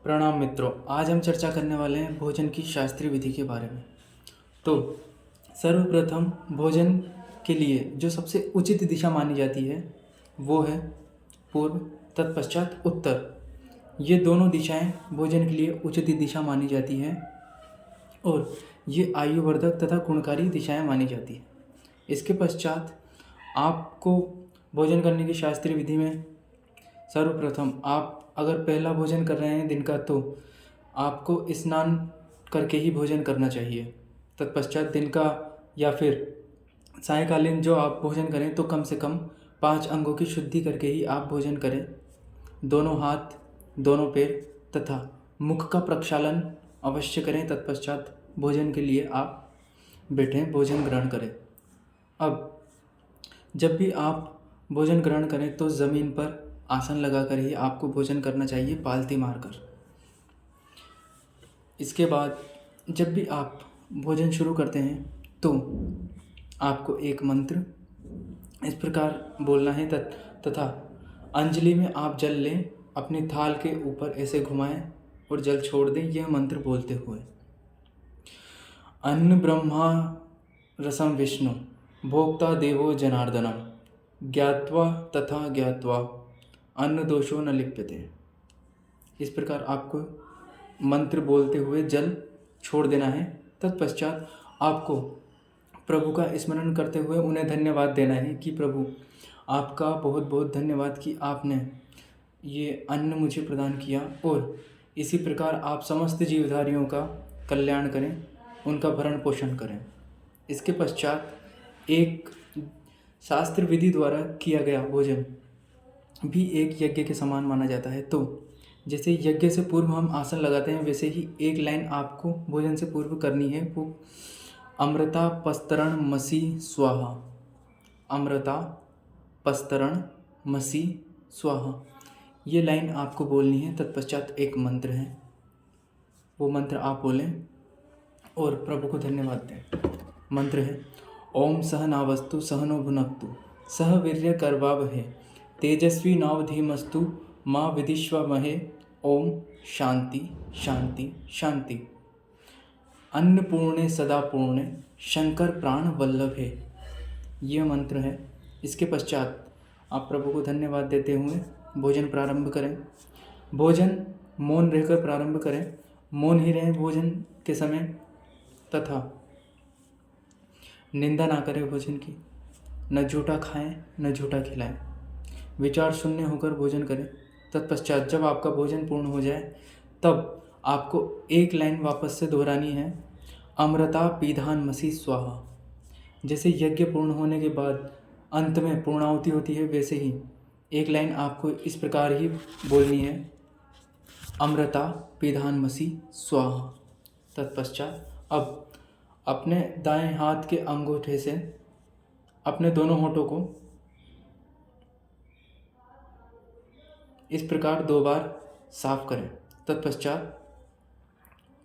प्रणाम मित्रों। आज हम चर्चा करने वाले हैं भोजन की शास्त्रीय विधि के बारे में। तो सर्वप्रथम भोजन के लिए जो सबसे उचित दिशा मानी जाती है वो है पूर्व, तत्पश्चात उत्तर। ये दोनों दिशाएं भोजन के लिए उचित दिशा मानी जाती हैं और ये आयुवर्धक तथा गुणकारी दिशाएं मानी जाती हैं। इसके पश्चात आपको भोजन करने की शास्त्रीय विधि में सर्वप्रथम आप अगर पहला भोजन कर रहे हैं दिन का तो आपको स्नान करके ही भोजन करना चाहिए। तत्पश्चात दिन का या फिर सायंकालीन जो आप भोजन करें तो कम से कम 5 अंगों की शुद्धि करके ही आप भोजन करें। दोनों हाथ, दोनों पैर तथा मुख का प्रक्षालन अवश्य करें। तत्पश्चात भोजन के लिए आप बैठें, भोजन ग्रहण करें। अब जब भी आप भोजन ग्रहण करें तो ज़मीन पर आसन लगाकर ही आपको भोजन करना चाहिए, पालथी मारकर। इसके बाद जब भी आप भोजन शुरू करते हैं तो आपको एक मंत्र इस प्रकार बोलना है तथा अंजलि में आप जल लें, अपनी थाल के ऊपर ऐसे घुमाएं और जल छोड़ दें यह मंत्र बोलते हुए। अन्न ब्रह्मा रसम विष्णु भोक्ता देवो जनार्दनम ज्ञात्वा तथा ज्ञात्वा अन्न दोषो न लिप्यते। इस प्रकार आपको मंत्र बोलते हुए जल छोड़ देना है। तत्पश्चात आपको प्रभु का स्मरण करते हुए उन्हें धन्यवाद देना है कि प्रभु आपका बहुत बहुत धन्यवाद कि आपने ये अन्न मुझे प्रदान किया और इसी प्रकार आप समस्त जीवधारियों का कल्याण करें, उनका भरण पोषण करें। इसके पश्चात एक शास्त्र विधि द्वारा किया गया भोजन भी एक यज्ञ के समान माना जाता है। तो जैसे यज्ञ से पूर्व हम आसन लगाते हैं वैसे ही एक लाइन आपको भोजन से पूर्व करनी है, वो अमृता पस्तरण मसी स्वाहा। अमृता पस्तरण मसी स्वाहा, ये लाइन आपको बोलनी है। तत्पश्चात एक मंत्र है, वो मंत्र आप बोलें और प्रभु को धन्यवाद दें। मंत्र है ओम सहनावस्तु सहनो भुनक्तु सह वीर्य कर्वावहे तेजस्वी नावधीमस्तु माँ विदिष्वमहे। ओम शांति शांति शांति। अन्नपूर्णे सदा पूर्णे शंकर प्राण वल्लभे, ये मंत्र है। इसके पश्चात आप प्रभु को धन्यवाद देते हुए भोजन प्रारंभ करें। भोजन मौन रहकर प्रारंभ करें, मौन ही रहें भोजन के समय तथा निंदा ना करें भोजन की। न झूठा खाएं न झूठा खिलाएं, विचार शून्य होकर भोजन करें। तत्पश्चात जब आपका भोजन पूर्ण हो जाए तब आपको एक लाइन वापस से दोहरानी है, अमृता पीधान मसी स्वाहा। जैसे यज्ञ पूर्ण होने के बाद अंत में पूर्णाहुति होती है वैसे ही एक लाइन आपको इस प्रकार ही बोलनी है, अमृता पीधान मसी स्वाहा। तत्पश्चात अब अपने दाएं हाथ के अंगूठे से अपने दोनों होठों को इस प्रकार 2 बार साफ करें। तत्पश्चात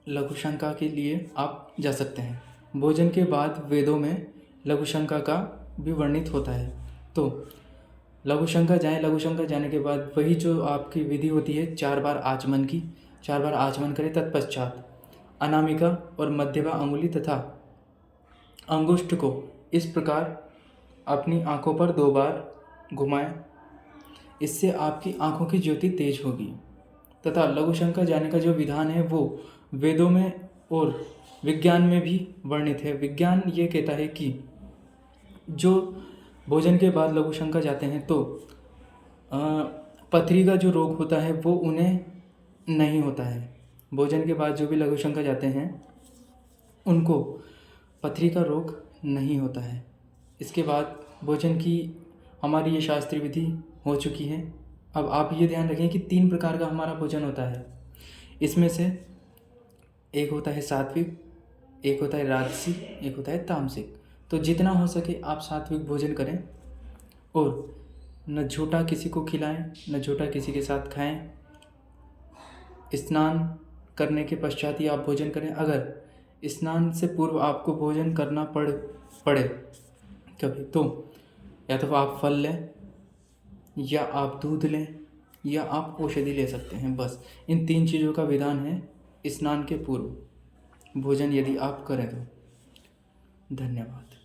लघु शंका के लिए आप जा सकते हैं। भोजन के बाद वेदों में लघु शंका का भी वर्णित होता है, तो लघु शंका जाएं। लघु शंका जाने के बाद वही जो आपकी विधि होती है 4 बार आचमन की, 4 बार आचमन करें। तत्पश्चात अनामिका और मध्यमा अंगुली तथा अंगुष्ठ को इस प्रकार अपनी आंखों पर 2 बार घुमाएं, इससे आपकी आंखों की ज्योति तेज होगी। तथा लघु शंका जाने का जो विधान है वो वेदों में और विज्ञान में भी वर्णित है। विज्ञान ये कहता है कि जो भोजन के बाद लघु शंका जाते हैं तो पथरी का जो रोग होता है वो उन्हें नहीं होता है। भोजन के बाद जो भी लघु शंका जाते हैं उनको पथरी का रोग नहीं होता है। इसके बाद भोजन की हमारी ये शास्त्रीय विधि हो चुकी है। अब आप ये ध्यान रखें कि 3 प्रकार का हमारा भोजन होता है। इसमें से एक होता है सात्विक, एक होता है राजसिक, एक होता है तामसिक। तो जितना हो सके आप सात्विक भोजन करें और न झूठा किसी को खिलाएं न झूठा किसी के साथ खाएं। स्नान करने के पश्चात ही आप भोजन करें। अगर स्नान से पूर्व आपको भोजन करना पड़े कभी तो या तो आप फल लें या आप दूध लें या आप औषधि ले सकते हैं। बस इन 3 चीज़ों का विधान है स्नान के पूर्व भोजन यदि आप करें तो। धन्यवाद।